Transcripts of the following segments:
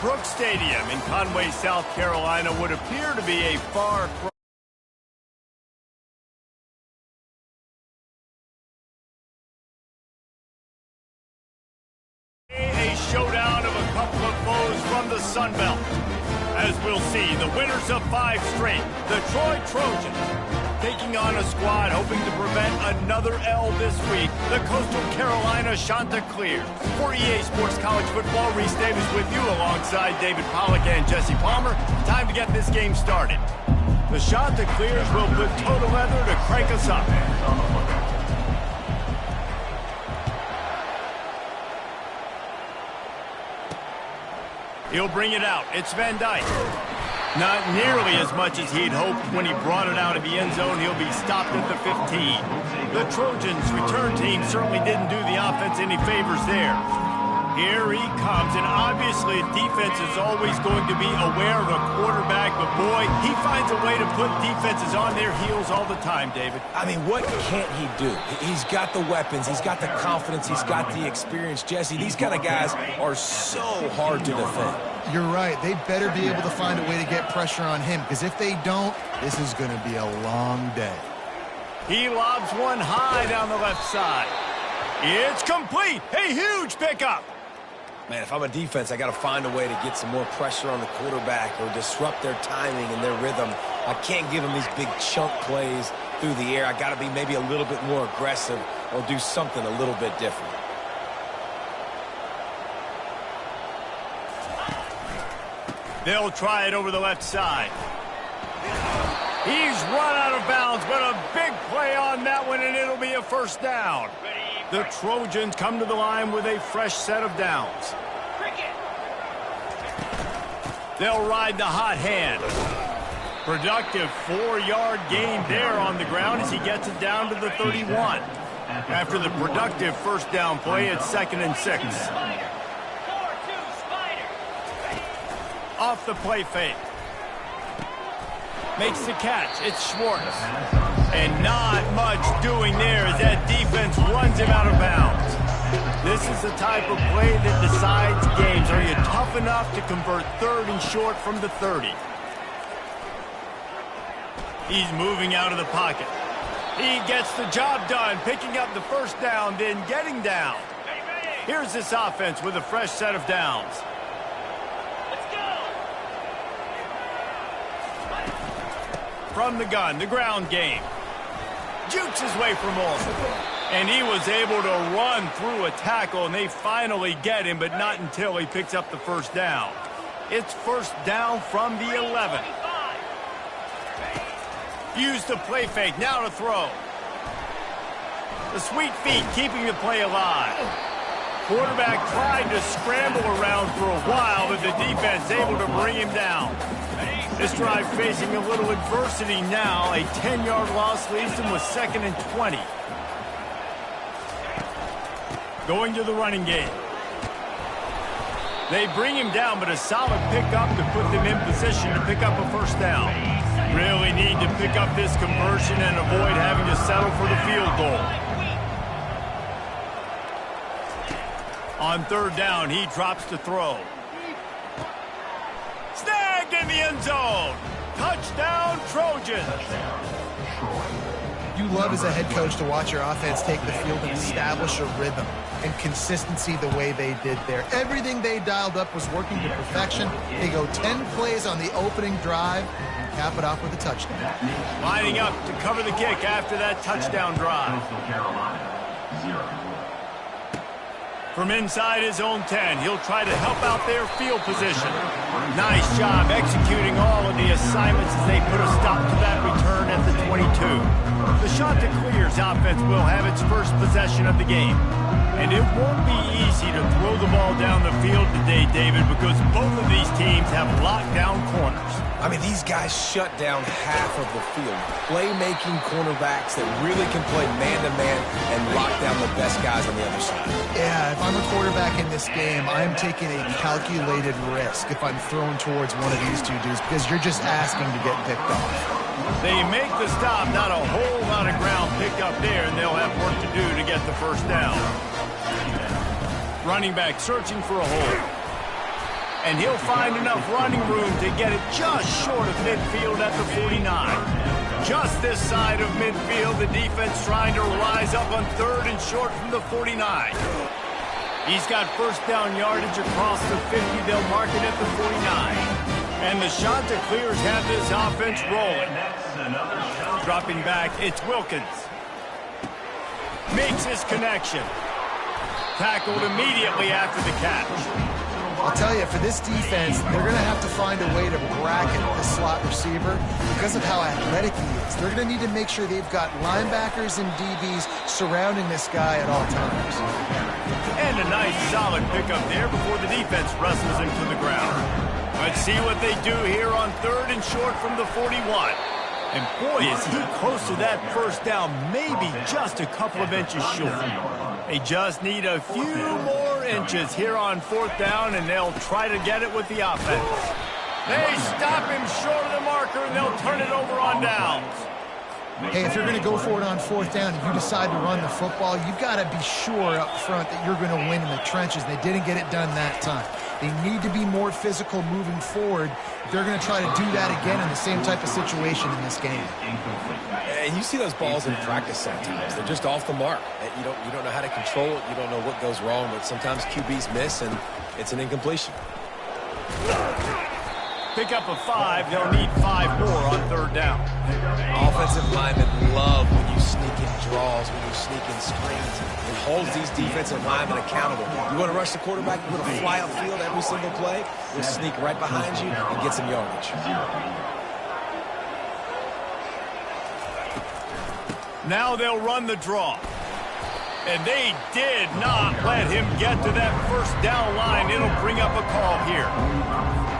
Brooks Stadium in Conway, South Carolina would appear to be a far cry. A showdown of a couple of foes from the Sun Belt. As we'll see, the winners of 5 straight, the Troy Trojans, taking on a squad hoping to prevent another L this week, the Coastal Carolina Chanticleers. For EA Sports College Football, Reese Davis with you alongside David Pollack and Jesse Palmer. Time to get this game started. The Chanticleers will put toe to leather to crank us up. He'll bring it out. It's Van Dyke. Not nearly as much as he'd hoped when he brought it out of the end zone. He'll be stopped at the 15. The Trojans' return team certainly didn't do the offense any favors there. Here he comes, and obviously defense is always going to be aware of a quarterback, but boy, he finds a way to put defenses on their heels all the time, David. I mean, what can't he do? He's got the weapons, he's got the confidence, he's got the experience. Jesse, these kind of guys are so hard to defend. You're right. They better be able to find a way to get pressure on him, because if they don't, this is going to be a long day. He lobs one high down the left side. It's complete. A huge pickup. Man, if I'm a defense, I got to find a way to get some more pressure on the quarterback or disrupt their timing and their rhythm. I can't give them these big chunk plays through the air. I got to be maybe a little bit more aggressive or do something a little bit different. They'll try it over the left side. He's run out of bounds, but a big play on that one, and it'll be a first down. The Trojans come to the line with a fresh set of downs. They'll ride the hot hand. Productive 4-yard gain there on the ground as he gets it down to the 31. After the productive first down play, it's 2nd and 6. Off the play fake. Makes the catch. It's Schwartz. And not much doing there as that defense runs him out of bounds. This is the type of play that decides games. Are you tough enough to convert 3rd and short from the 30? He's moving out of the pocket. He gets the job done, picking up the first down, then getting down. Here's this offense with a fresh set of downs. From the gun, the ground game. Jukes his way for more. And he was able to run through a tackle, and they finally get him, but not until he picks up the first down. It's first down from the 11. Use the play fake, now to throw. The sweet feet keeping the play alive. Quarterback tried to scramble around for a while, but the defense able to bring him down. This drive facing a little adversity now. A 10-yard loss leaves him with 2nd and 20. Going to the running game. They bring him down, but a solid pickup to put them in position to pick up a first down. Really need to pick up this conversion and avoid having to settle for the field goal. On 3rd down, he drops to throw. Snagged in the end zone. Touchdown, Trojans. You love as a head coach to watch your offense take the field and establish a rhythm and consistency the way they did there. Everything they dialed up was working to perfection. They go 10 plays on the opening drive and cap it off with a touchdown. Lining up to cover the kick after that touchdown drive. From inside his own 10, he'll try to help out their field position. Nice job executing all of the assignments as they put a stop to that return at the 22. The Chanticleers offense will have its first possession of the game. And it won't be easy to throw the ball down the field today, David, because both of these teams have locked down corners. I mean, these guys shut down half of the field. Playmaking cornerbacks that really can play man-to-man and lock down the best guys on the other side. Yeah, if I'm a quarterback in this game, I'm taking a calculated risk if I'm throwing towards one of these two dudes, because you're just asking to get picked off. They make the stop, not a whole lot of ground picked up there, and they'll have work to do to get the first down. Running back searching for a hole. And he'll find enough running room to get it just short of midfield at the 49. Just this side of midfield, the defense trying to rise up on 3rd and short from the 49. He's got first down yardage across the 50. They'll mark it at the 49. And the Chanticleers have this offense rolling. Dropping back, it's Wilkins. Makes his connection. Tackled immediately after the catch. I'll tell you, for this defense, they're going to have to find a way to bracket the slot receiver because of how athletic he is. They're going to need to make sure they've got linebackers and DBs surrounding this guy at all times. And a nice solid pickup there before the defense wrestles him to the ground. Let's see what they do here on 3rd and short from the 41. And boy, is he close to that first down, maybe just a couple of inches short. They just need a few more inches here on 4th down, and they'll try to get it with the offense. They stop him short of the marker, and they'll turn it over on downs. Hey, if you're going to go for it on 4th down and you decide to run the football, you've got to be sure up front that you're going to win in the trenches. They didn't get it done that time. They need to be more physical moving forward. They're going to try to do that again in the same type of situation in this game. And you see those balls in practice sometimes. They're just off the mark. You don't know how to control it. You don't know what goes wrong, but sometimes QBs miss, and it's an incompletion. Pick up a 5. They'll need 5 more on 3rd down. Offensive linemen love when you sneak in draws, when you sneak in screens. It holds these defensive linemen accountable. You want to rush the quarterback, you want to fly upfield every single play, we'll sneak right behind you and get some yardage. Now they'll run the draw. And they did not let him get to that first down line. It'll bring up a call here.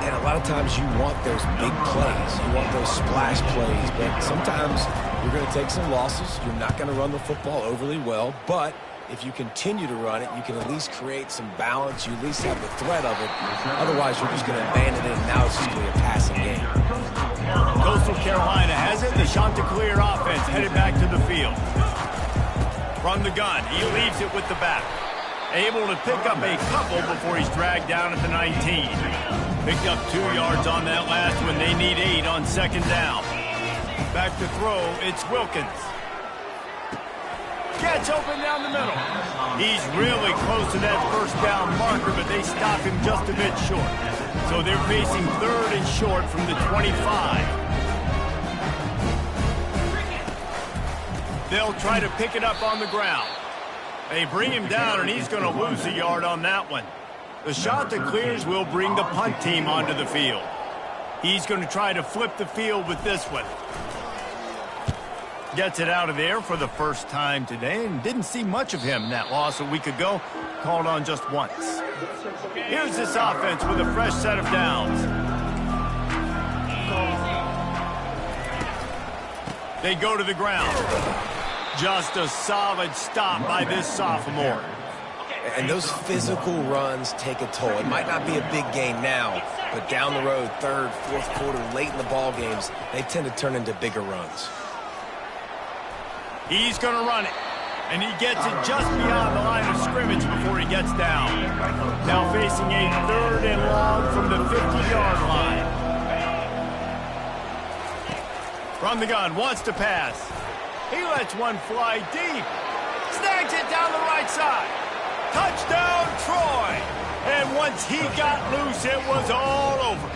And a lot of times you want those big plays. You want those splash plays. But sometimes you're going to take some losses. You're not going to run the football overly well. But if you continue to run it, you can at least create some balance. You at least have the threat of it. Otherwise, you're just going to abandon it, and now it's just going to be a passing game. Coastal Carolina has it. The Chanticleer offense headed back to the field. From the gun, he leaves it with the back. Able to pick up a couple before he's dragged down at the 19. Picked up 2 yards on that last one. They need 8 on 2nd down. Back to throw, it's Wilkins. Gets open down the middle. He's really close to that first down marker, but they stop him just a bit short. So they're facing 3rd and short from the 25. They'll try to pick it up on the ground. They bring him down, and he's going to lose a yard on that one. The Chanticleers will bring the punt team onto the field. He's going to try to flip the field with this one. Gets it out of there for the first time today, and didn't see much of him. That loss a week ago, called on just once. Here's this offense with a fresh set of downs. They go to the ground. Just a solid stop by this sophomore. And those physical runs take a toll. It might not be a big gain now, but down the road, 3rd, 4th quarter, late in the ball games, they tend to turn into bigger runs. He's going to run it, and he gets it just beyond the line of scrimmage before he gets down. Now facing a 3rd and long from the 50-yard line. From the gun, wants to pass. He lets one fly deep. Snags it down the right side. Touchdown, Troy! And once he got loose, it was all over.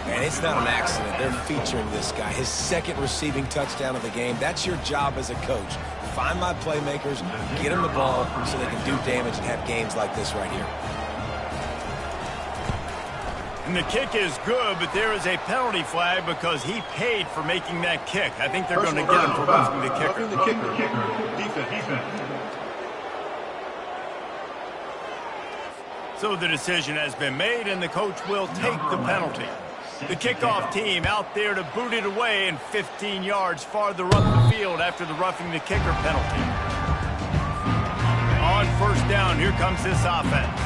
And it's not an accident. They're featuring this guy. His 2nd receiving touchdown of the game. That's your job as a coach. Find my playmakers, get them the ball so they can do damage and have games like this right here. And the kick is good, but there is a penalty flag because he paid for making that kick. I think they're going to get him for roughing the kicker. Defense. So the decision has been made, and the coach will take the penalty. The kickoff team out there to boot it away, and 15 yards farther up the field after the roughing the kicker penalty. On 1st down, here comes this offense.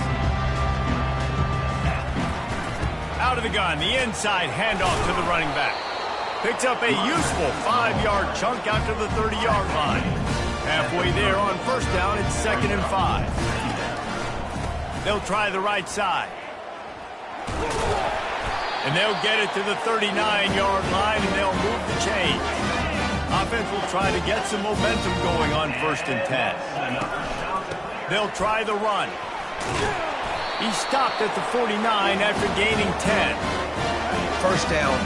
Out of the gun, the inside handoff to the running back. Picks up a useful 5-yard chunk out to the 30-yard line. Halfway there on 1st down, it's 2nd and 5. They'll try the right side. And they'll get it to the 39-yard line, and they'll move the chain. Offense will try to get some momentum going on 1st and 10. They'll try the run. He stopped at the 49 after gaining 10. First down,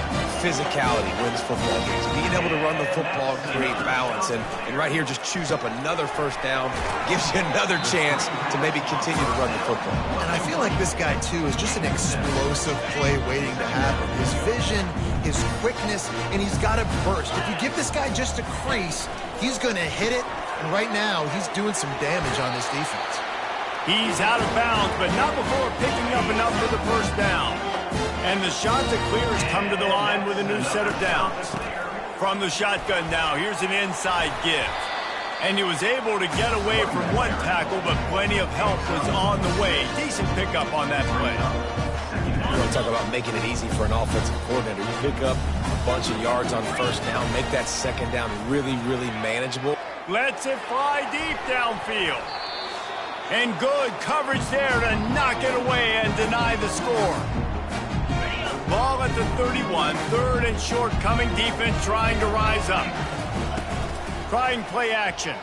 physicality wins football games. Being able to run the football, create balance, and right here just choose up another first down, gives you another chance to maybe continue to run the football. And I feel like this guy, too, is just an explosive play waiting to happen. His vision, his quickness, and he's got to burst. If you give this guy just a crease, he's going to hit it, and right now he's doing some damage on this defense. He's out of bounds, but not before picking up enough for the first down. And the shot to clear has come to the line with a new set of downs. From the shotgun now, here's an inside give. And he was able to get away from one tackle, but plenty of help was on the way. Decent pickup on that play. You want to talk about making it easy for an offensive coordinator. You pick up a bunch of yards on first down, make that second down really, really manageable. Lets it fly deep downfield. And good coverage there to knock it away and deny the score. Ball at the 31, 3rd and short, coming defense trying to rise up. Trying play action.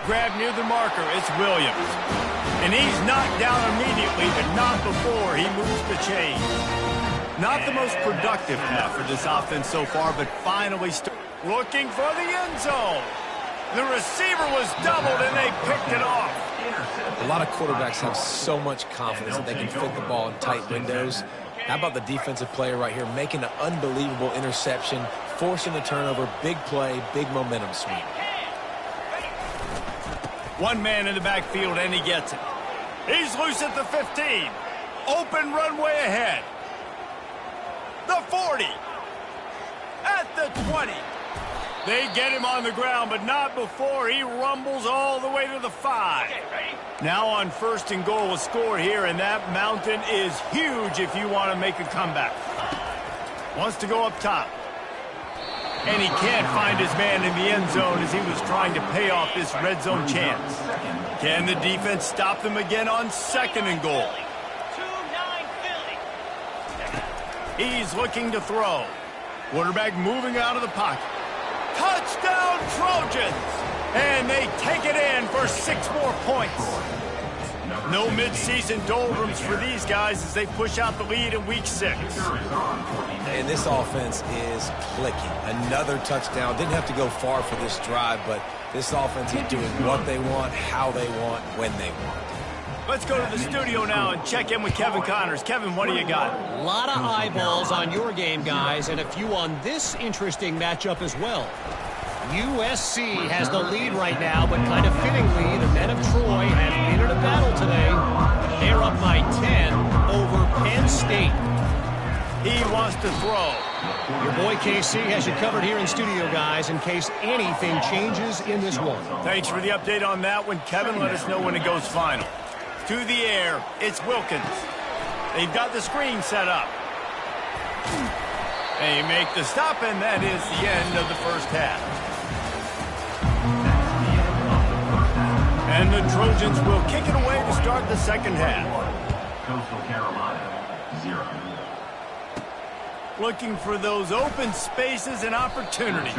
Grab near the marker, it's Williams. And he's knocked down immediately, but not before he moves the chain. Not the most productive half for this offense so far, but finally looking for the end zone. The receiver was doubled, and they picked it off. A lot of quarterbacks have so much confidence that they can fit the ball in tight windows. How about the defensive player right here making an unbelievable interception, forcing the turnover, big play, big momentum swing. One man in the backfield, and he gets it. He's loose at the 15. Open runway ahead. The 40. At the 20. They get him on the ground, but not before he rumbles all the way to the 5. Now on 1st and goal, a score here, and that mountain is huge if you want to make a comeback. Wants to go up top. And he can't find his man in the end zone as he was trying to pay off this red zone chance. Can the defense stop them again on 2nd and goal? He's looking to throw. Quarterback moving out of the pocket. Touchdown Trojans! And they take it in for 6 more points. No midseason doldrums for these guys as they push out the lead in week 6. And this offense is clicking. Another touchdown. Didn't have to go far for this drive, but this offense is doing what they want, how they want, when they want. Let's go to the studio now and check in with Kevin Connors. Kevin, what do you got? A lot of eyeballs on your game, guys, and a few on this interesting matchup as well. USC has the lead right now, but kind of fittingly, the men of Troy have been in a battle today. They're up by 10 over Penn State. He wants to throw. Your boy KC has you covered here in studio, guys, in case anything changes in this one. Thanks for the update on that one, Kevin. Let us know when it goes final. To the air, it's Wilkins. They've got the screen set up. They make the stop, and that is the end of the first half. And the Trojans will kick it away to start the second half. Coastal Carolina, 0. Looking for those open spaces and opportunity.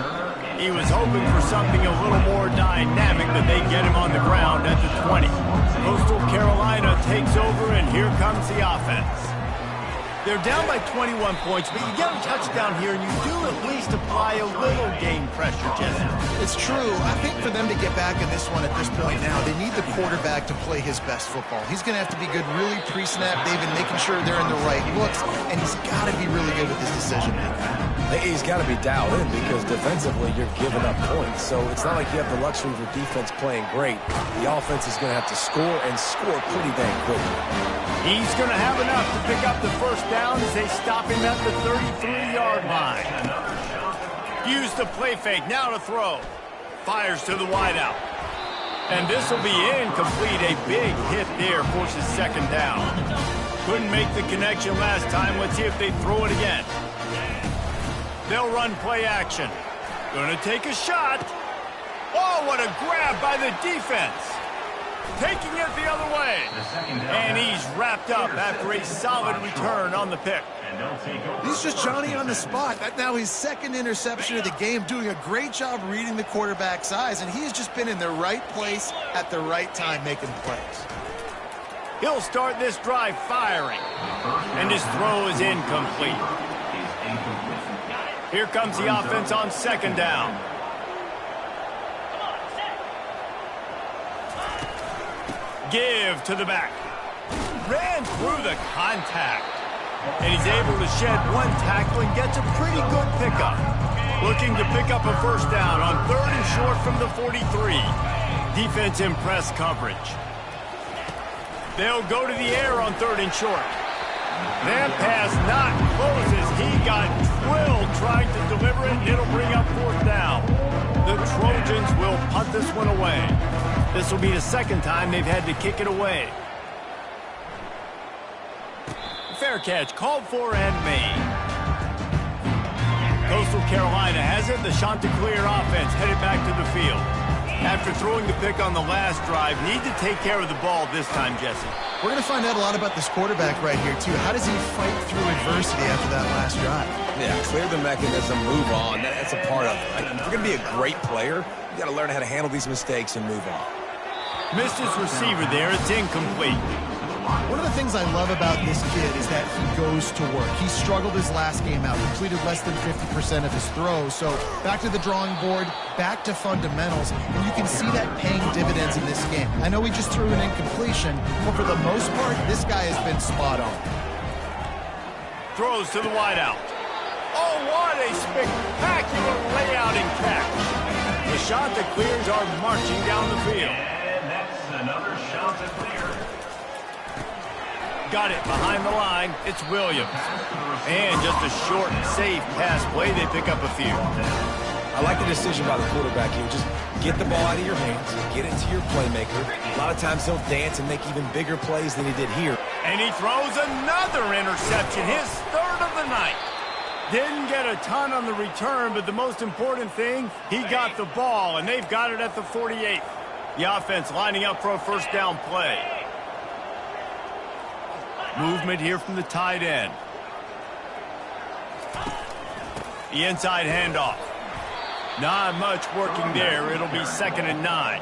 He was hoping for something a little more dynamic, but they get him on the ground at the 20. Coastal Carolina takes over, and here comes the offense. They're down by 21 points, but you get a touchdown here, and you do at least apply a little game pressure, Jesse. It's true. I think for them to get back in this one at this point now, they need the quarterback to play his best football. He's going to have to be good really pre-snap, David, making sure they're in the right looks, and he's got to be really good with his decision-making. He's got to be dialed in because defensively you're giving up points. So it's not like you have the luxury of your defense playing great. The offense is going to have to score and score pretty dang quickly. He's going to have enough to pick up the first down as they stop him at the 33-yard line. Use the play fake, now to throw. Fires to the wideout. And this will be incomplete. A big hit there forces second down. Couldn't make the connection last time. Let's see if they throw it again. They'll run play action. Going to take a shot. Oh, what a grab by the defense. taking it the other way. And he's wrapped up after a solid return on the pick. He's just Johnny on the spot. That's now his second interception of the game, doing a great job reading the quarterback's eyes, and he has just been in the right place at the right time making plays. He'll start this drive firing, and his throw is incomplete. Here comes the offense on second down. Give to the back. Ran through the contact. And he's able to shed one tackle and gets a pretty good pickup. Looking to pick up a first down on 3rd and short from the 43. Defense in press coverage. They'll go to the air on 3rd and short. That pass not closes. He got drilled trying to deliver it, and it'll bring up 4th down. The Trojans will punt this one away. This will be the second time they've had to kick it away. Fair catch, called for and made. Coastal Carolina has it. The Chanticleer offense headed back to the field. After throwing the pick on the last drive, need to take care of the ball this time, Jesse. We're going to find out a lot about this quarterback right here, too. How does he fight through adversity after that last drive? Yeah, clear the mechanism, move on. That's a part of it, right? If you're going to be a great player, you got to learn how to handle these mistakes and move on. Missed his receiver there. It's incomplete. One of the things I love about this kid is that he goes to work. He struggled his last game out, completed less than 50% of his throws. So back to the drawing board, back to fundamentals, and you can see that paying dividends in this game. I know he just threw an incompletion, but for the most part, this guy has been spot on. Throws to the wideout. Oh, what a spectacular layout and catch. The Chanticleers are marching down the field. And that's another Chanticleer. Got it behind the line. It's Williams. And just a short, safe pass play. They pick up a few. I like the decision by the quarterback here. Just get the ball out of your hands, get it to your playmaker. A lot of times he'll dance and make even bigger plays than he did here. And he throws another interception, his 3rd of the night. Didn't get a ton on the return, but the most important thing, he got the ball, and they've got it at the 48. The offense lining up for a first down play. Movement here from the tight end. The inside handoff. Not much working there. It'll be 2nd and 9.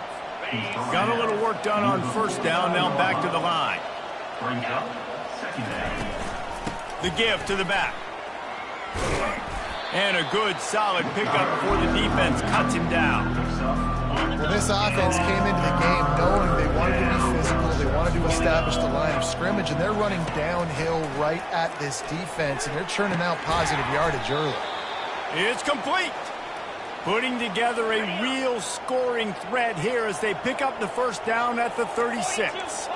Got a little work done on first down. Now back to the line. The give to the back. And a good, solid pickup before the defense cuts him down. Well, this offense came into the game knowing they wanted to be physical, they wanted to establish the line of scrimmage, and they're running downhill right at this defense, and they're churning out positive yardage early. It's complete. Putting together a real scoring threat here as they pick up the first down at the 36.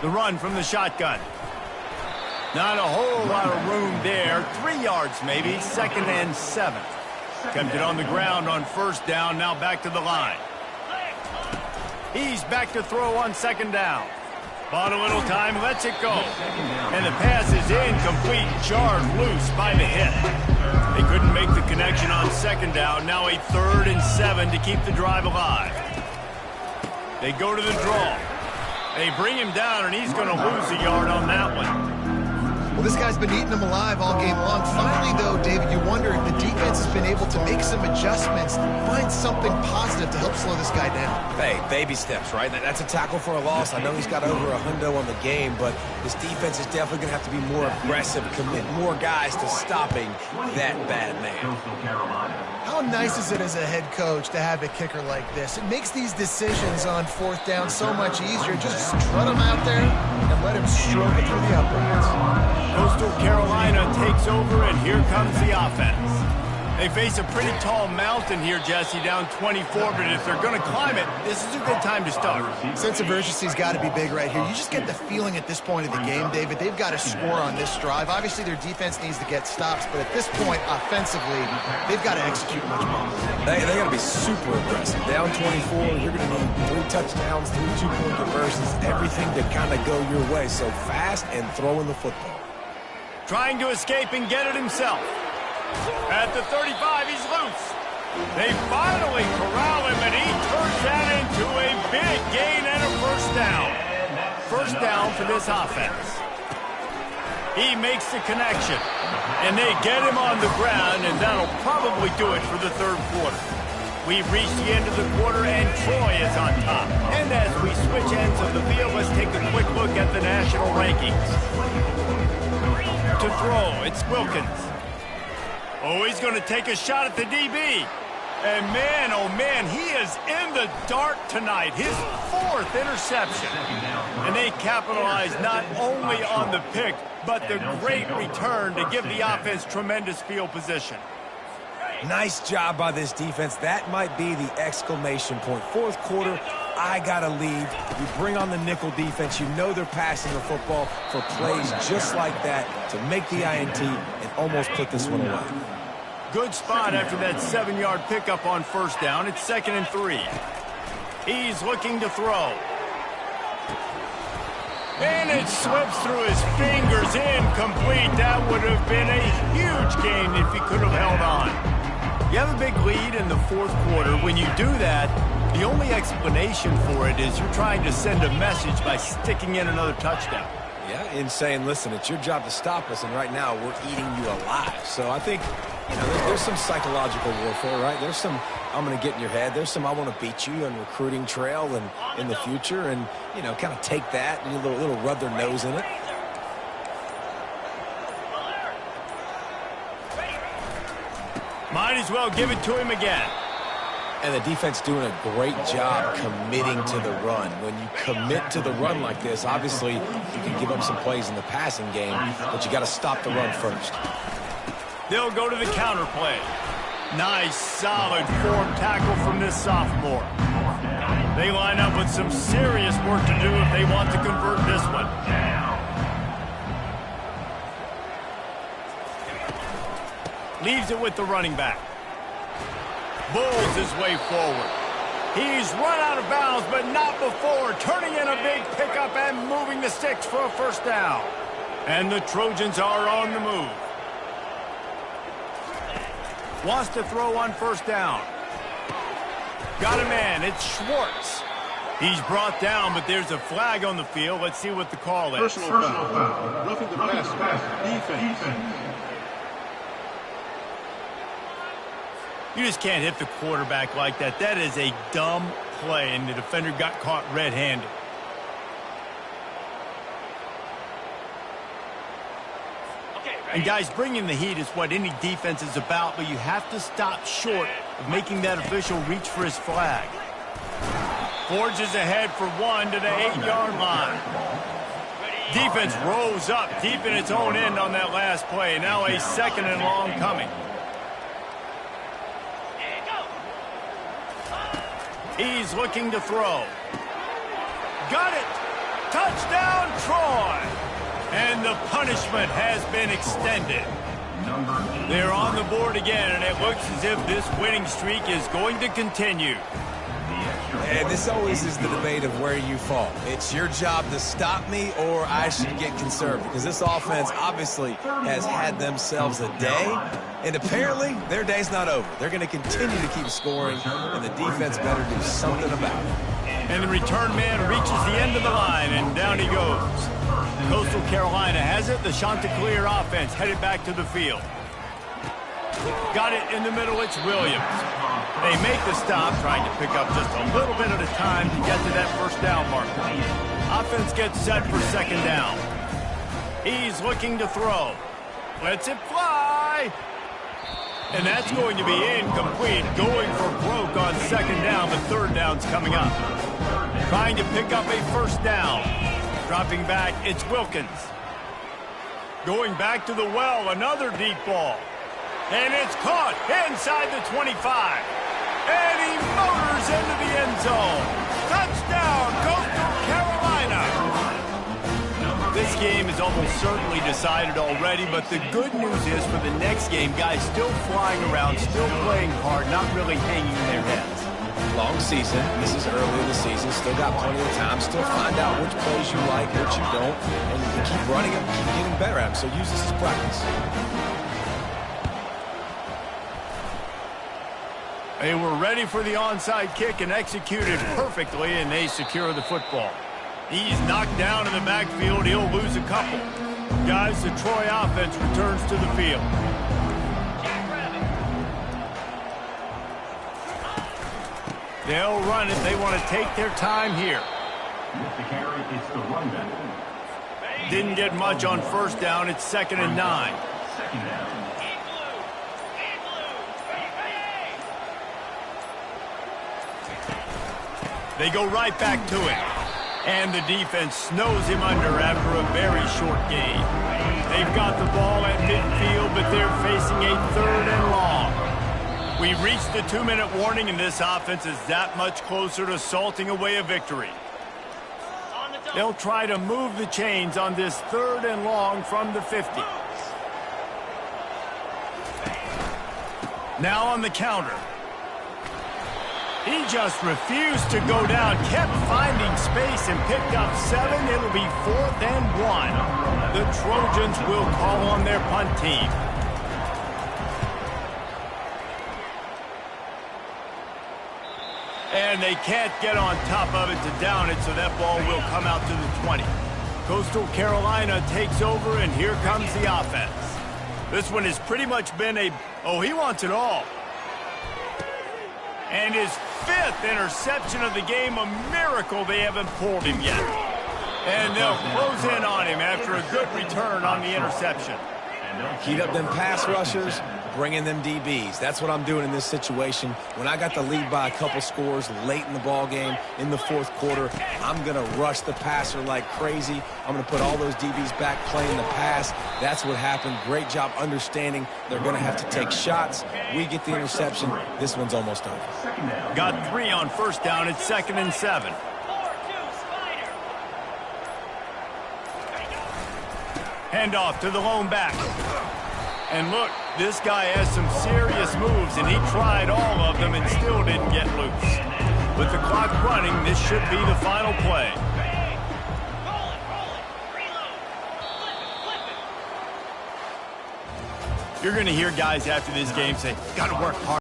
The run from the shotgun. Not a whole lot of room there. 3 yards maybe. 2nd and 7. Kept it on the ground on first down. Now back to the line. He's back to throw on 2nd down. Bought a little time, lets it go. And the pass is incomplete, jarred loose by the hit. They couldn't make the connection on 2nd down. Now a 3rd and 7 to keep the drive alive. They go to the draw. They bring him down, and he's going to lose a yard on that one. Well, this guy's been eating them alive all game long. Finally, though, David, you wonder if the defense has been able to make some adjustments, find something positive to help slow this guy down. Hey, baby steps, right? That's a tackle for a loss. I know he's got over a hundo on the game, but this defense is definitely going to have to be more aggressive, commit more guys to stopping that bad man. How nice is it as a head coach to have a kicker like this? It makes these decisions on 4th down so much easier. Just strut him out there and let him stroke it through the uprights. Coastal Carolina takes over, and here comes the offense. They face a pretty tall mountain here, Jesse, down 24, but if they're going to climb it, this is a good time to start. Sense of urgency's got to be big right here. You just get the feeling at this point of the game, David, they've got to score on this drive. Obviously, their defense needs to get stops, but at this point, offensively, they've got to execute much more. They got to be super aggressive. Down 24, you're going to need 3 touchdowns, 3 two-point conversions, everything to kind of go your way. So fast and throwing the football. Trying to escape and get it himself. At the 35, he's loose. They finally corral him, and he turns that into a big gain and a first down. First down for this offense. He makes the connection, and they get him on the ground, and that'll probably do it for the third quarter. We've reached the end of the quarter, and Troy is on top. And as we switch ends of the field, let's take a quick look at the national rankings. To throw, it's Wilkins. Oh, he's going to take a shot at the DB. And man, oh man, he is in the dark tonight. His 4th interception. And they capitalize not only on the pick, but the great return to give the offense tremendous field position. Nice job by this defense. That might be the exclamation point. Fourth quarter, I got to leave. You bring on the nickel defense. You know they're passing the football for plays just like that to make the INT and almost put this one away. Good spot after that 7-yard pickup on first down. It's 2nd and 3. He's looking to throw. And it slips through his fingers, incomplete. That would have been a huge gain if he could have held on. You have a big lead in the fourth quarter. When you do that, the only explanation for it is you're trying to send a message by sticking in another touchdown. Yeah, and saying, listen, it's your job to stop us, and right now we're eating you alive. So I think, you know, there's some psychological warfare, right? There's some, I'm going to get in your head. There's some, I want to beat you on recruiting trail and in the future, and, you know, kind of take that and a little rub their nose in it. Might as well give it to him again. And the defense doing a great job committing to the run. When you commit to the run like this, obviously you can give up some plays in the passing game, but you got to stop the run first. They'll go to the counter play. Nice, solid form tackle from this sophomore. They line up with some serious work to do if they want to convert this one. Leaves it with the running back. Bulls his way forward. He's run out of bounds, but not before. Turning in a big pickup and moving the sticks for a first down. And the Trojans are on the move. Wants to throw on first down. Got a man. It's Schwartz. He's brought down, but there's a flag on the field. Let's see what the call is. Personal foul. Roughing the pass. Defense. You just can't hit the quarterback like that. That is a dumb play, and the defender got caught red-handed. And guys, bringing the heat is what any defense is about, but you have to stop short of making that official reach for his flag. Forges ahead for one to the 8-yard line. Defense rose up deep in its own end on that last play. Now a 2nd and long coming. He's looking to throw. Got it! Touchdown, Troy! And the punishment has been extended. They're on the board again, and it looks as if this winning streak is going to continue. And this always is the debate of where you fall. It's your job to stop me, or I should get conservative. Because this offense obviously has had themselves a day, and apparently their day's not over. They're going to continue to keep scoring, and the defense better do something about it. And the return man reaches the end of the line, and down he goes. Coastal Carolina has it. The Chanticleer offense headed back to the field. Got it in the middle. It's Williams. They make the stop, trying to pick up just a little bit at a time to get to that first down marker. Offense gets set for 2nd down. He's looking to throw. Lets it fly. And that's going to be incomplete. Going for broke on 2nd down, but 3rd down's coming up. Trying to pick up a first down. Dropping back, it's Wilkins. Going back to the well, another deep ball. And it's caught inside the 25. And he motors into the end zone. Touchdown, Coastal Carolina. This game is almost certainly decided already, but the good news is for the next game, guys still flying around, still playing hard, not really hanging their heads. Long season. This is early in the season. Still got plenty of time. Still find out which plays you like, which you don't, and you keep running them, keep getting better at them. So use this as practice. They were ready for the onside kick and executed perfectly, and they secure the football. He's knocked down in the backfield. He'll lose a couple. Guys, the Troy offense returns to the field. They'll run it. They want to take their time here. With the carry, it's the runback. Didn't get much on first down. It's 2nd and 9. Second down. They go right back to it. And the defense snows him under after a very short gain. They've got the ball at midfield, but they're facing a 3rd and long. We've reached the 2-minute warning, and this offense is that much closer to salting away a victory. They'll try to move the chains on this 3rd and long from the 50. Now on the counter. He just refused to go down, kept finding space and picked up 7. It'll be 4th and 1. The Trojans will call on their punt team. And they can't get on top of it to down it, so that ball will come out to the 20. Coastal Carolina takes over, and here comes the offense. This one has pretty much been a, he wants it all. And his 5th interception of the game, a miracle they haven't pulled him yet. And they'll close in on him after a good return on the interception. Heat up them pass rushers, bring in them DBs. That's what I'm doing in this situation. When I got the lead by a couple scores late in the ball game, in the 4th quarter, I'm going to rush the passer like crazy. I'm going to put all those DBs back playing the pass. That's what happened. Great job understanding they're going to have to take shots. We get the interception. This one's almost over. Got 3 on first down. It's 2nd and 7. Handoff to the lone back. And look, this guy has some serious moves, and he tried all of them and still didn't get loose. With the clock running, this should be the final play. You're going to hear guys after this game say, got to work hard.